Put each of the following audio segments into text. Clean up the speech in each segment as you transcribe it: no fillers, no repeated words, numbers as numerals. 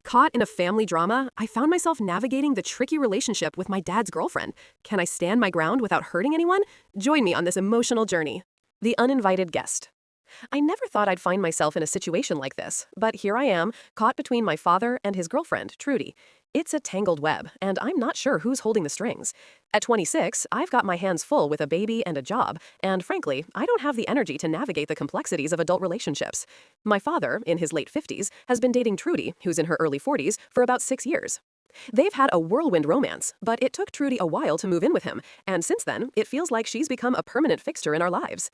Caught in a family drama, I found myself navigating the tricky relationship with my dad's girlfriend. Can I stand my ground without hurting anyone? Join me on this emotional journey. The uninvited guest. I never thought I'd find myself in a situation like this, but here I am, caught between my father and his girlfriend, Trudy. It's a tangled web, and I'm not sure who's holding the strings. At 26, I've got my hands full with a baby and a job, and frankly, I don't have the energy to navigate the complexities of adult relationships. My father, in his late 50s, has been dating Trudy, who's in her early 40s, for about 6 years. They've had a whirlwind romance, but it took Trudy a while to move in with him, and since then, it feels like she's become a permanent fixture in our lives.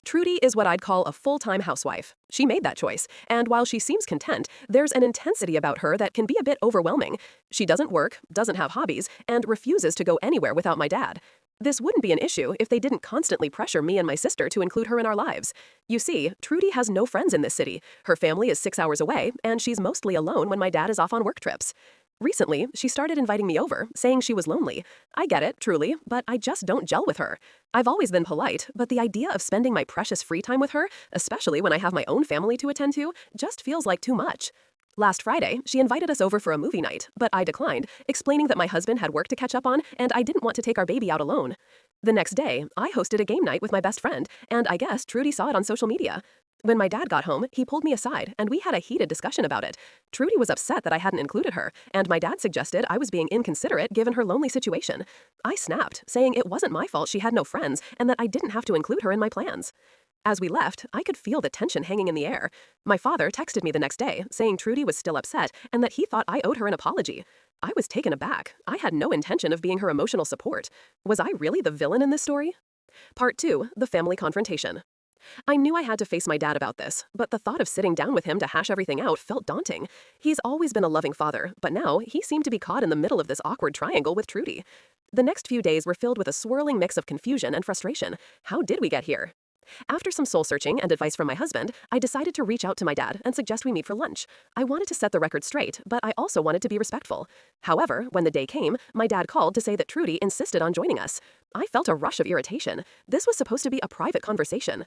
Trudy is what I'd call a full-time housewife. She made that choice, and while she seems content, there's an intensity about her that can be a bit overwhelming. She doesn't work, doesn't have hobbies, and refuses to go anywhere without my dad. This wouldn't be an issue if they didn't constantly pressure me and my sister to include her in our lives. You see, Trudy has no friends in this city. Her family is 6 hours away, and she's mostly alone when my dad is off on work trips. Recently, she started inviting me over, saying she was lonely. I get it, truly, but I just don't gel with her. I've always been polite, but the idea of spending my precious free time with her, especially when I have my own family to attend to, just feels like too much. Last Friday, she invited us over for a movie night, but I declined, explaining that my husband had work to catch up on and I didn't want to take our baby out alone. The next day, I hosted a game night with my best friend, and I guess Trudy saw it on social media. When my dad got home, he pulled me aside, and we had a heated discussion about it. Trudy was upset that I hadn't included her, and my dad suggested I was being inconsiderate given her lonely situation. I snapped, saying it wasn't my fault she had no friends and that I didn't have to include her in my plans. As we left, I could feel the tension hanging in the air. My father texted me the next day, saying Trudy was still upset and that he thought I owed her an apology. I was taken aback. I had no intention of being her emotional support. Was I really the villain in this story? Part 2, the family confrontation. I knew I had to face my dad about this, but the thought of sitting down with him to hash everything out felt daunting. He's always been a loving father, but now he seemed to be caught in the middle of this awkward triangle with Trudy. The next few days were filled with a swirling mix of confusion and frustration. How did we get here? After some soul-searching and advice from my husband, I decided to reach out to my dad and suggest we meet for lunch. I wanted to set the record straight, but I also wanted to be respectful. However, when the day came, my dad called to say that Trudy insisted on joining us. I felt a rush of irritation. This was supposed to be a private conversation.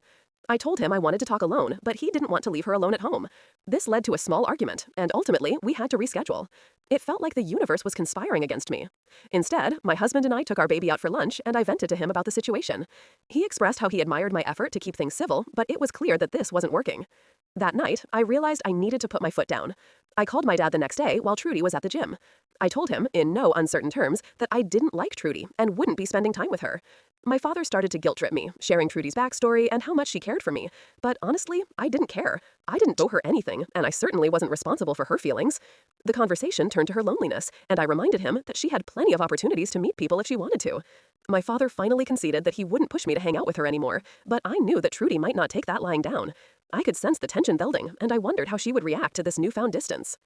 I told him I wanted to talk alone, but he didn't want to leave her alone at home. This led to a small argument, and ultimately, we had to reschedule. It felt like the universe was conspiring against me. Instead, my husband and I took our baby out for lunch, and I vented to him about the situation. He expressed how he admired my effort to keep things civil, but it was clear that this wasn't working. That night, I realized I needed to put my foot down. I called my dad the next day while Trudy was at the gym. I told him, in no uncertain terms, that I didn't like Trudy and wouldn't be spending time with her. My father started to guilt-trip me, sharing Trudy's backstory and how much she cared for me. But honestly, I didn't care. I didn't owe her anything, and I certainly wasn't responsible for her feelings. The conversation turned to her loneliness, and I reminded him that she had plenty of opportunities to meet people if she wanted to. My father finally conceded that he wouldn't push me to hang out with her anymore, but I knew that Trudy might not take that lying down. I could sense the tension building, and I wondered how she would react to this newfound distance.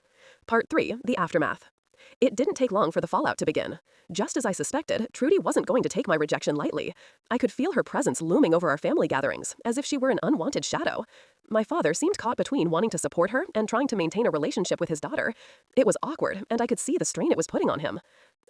Part 3, the aftermath. It didn't take long for the fallout to begin. Just as I suspected, Trudy wasn't going to take my rejection lightly. I could feel her presence looming over our family gatherings, as if she were an unwanted shadow. My father seemed caught between wanting to support her and trying to maintain a relationship with his daughter. It was awkward, and I could see the strain it was putting on him.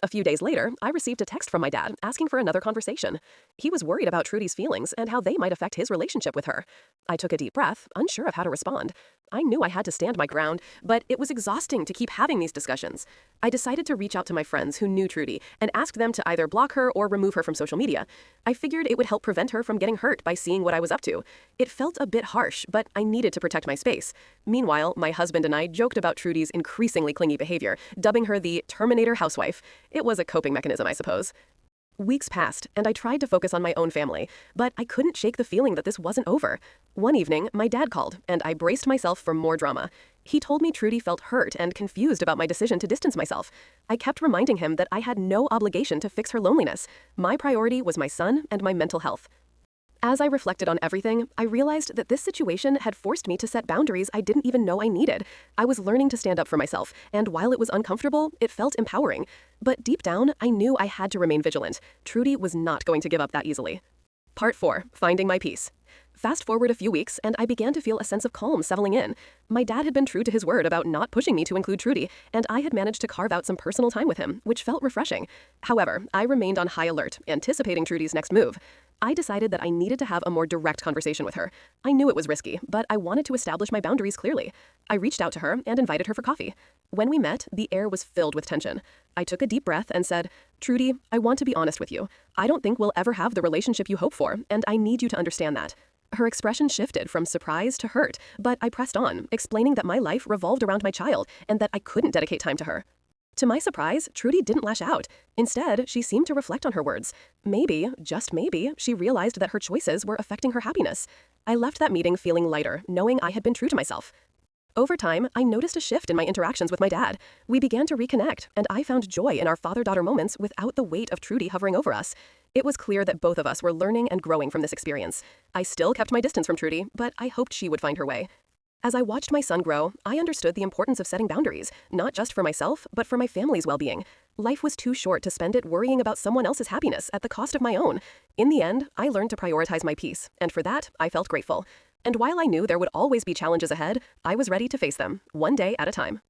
A few days later, I received a text from my dad asking for another conversation. He was worried about Trudy's feelings and how they might affect his relationship with her. I took a deep breath, unsure of how to respond. I knew I had to stand my ground, but it was exhausting to keep having these discussions. I decided to reach out to my friends who knew Trudy and ask them to either block her or remove her from social media. I figured it would help prevent her from getting hurt by seeing what I was up to. It felt a bit harsh, but I needed to protect my space. Meanwhile, my husband and I joked about Trudy's increasingly clingy behavior, dubbing her the Terminator housewife. It was a coping mechanism, I suppose. Weeks passed, and I tried to focus on my own family, but I couldn't shake the feeling that this wasn't over. One evening, my dad called, and I braced myself for more drama. He told me Trudy felt hurt and confused about my decision to distance myself. I kept reminding him that I had no obligation to fix her loneliness. My priority was my son and my mental health. As I reflected on everything, I realized that this situation had forced me to set boundaries I didn't even know I needed. I was learning to stand up for myself, and while it was uncomfortable, it felt empowering. But deep down, I knew I had to remain vigilant. Trudy was not going to give up that easily. Part 4, finding my peace. Fast forward a few weeks, and I began to feel a sense of calm settling in. My dad had been true to his word about not pushing me to include Trudy, and I had managed to carve out some personal time with him, which felt refreshing. However, I remained on high alert, anticipating Trudy's next move. I decided that I needed to have a more direct conversation with her. I knew it was risky, but I wanted to establish my boundaries clearly. I reached out to her and invited her for coffee. When we met, the air was filled with tension. I took a deep breath and said, "Trudy, I want to be honest with you. I don't think we'll ever have the relationship you hope for, and I need you to understand that." Her expression shifted from surprise to hurt, but I pressed on, explaining that my life revolved around my child and that I couldn't dedicate time to her. To my surprise, Trudy didn't lash out. Instead, she seemed to reflect on her words. Maybe, just maybe, she realized that her choices were affecting her happiness. I left that meeting feeling lighter, knowing I had been true to myself. Over time, I noticed a shift in my interactions with my dad. We began to reconnect, and I found joy in our father-daughter moments without the weight of Trudy hovering over us. It was clear that both of us were learning and growing from this experience. I still kept my distance from Trudy, but I hoped she would find her way. As I watched my son grow, I understood the importance of setting boundaries, not just for myself, but for my family's well-being. Life was too short to spend it worrying about someone else's happiness at the cost of my own. In the end, I learned to prioritize my peace, and for that, I felt grateful. And while I knew there would always be challenges ahead, I was ready to face them, one day at a time.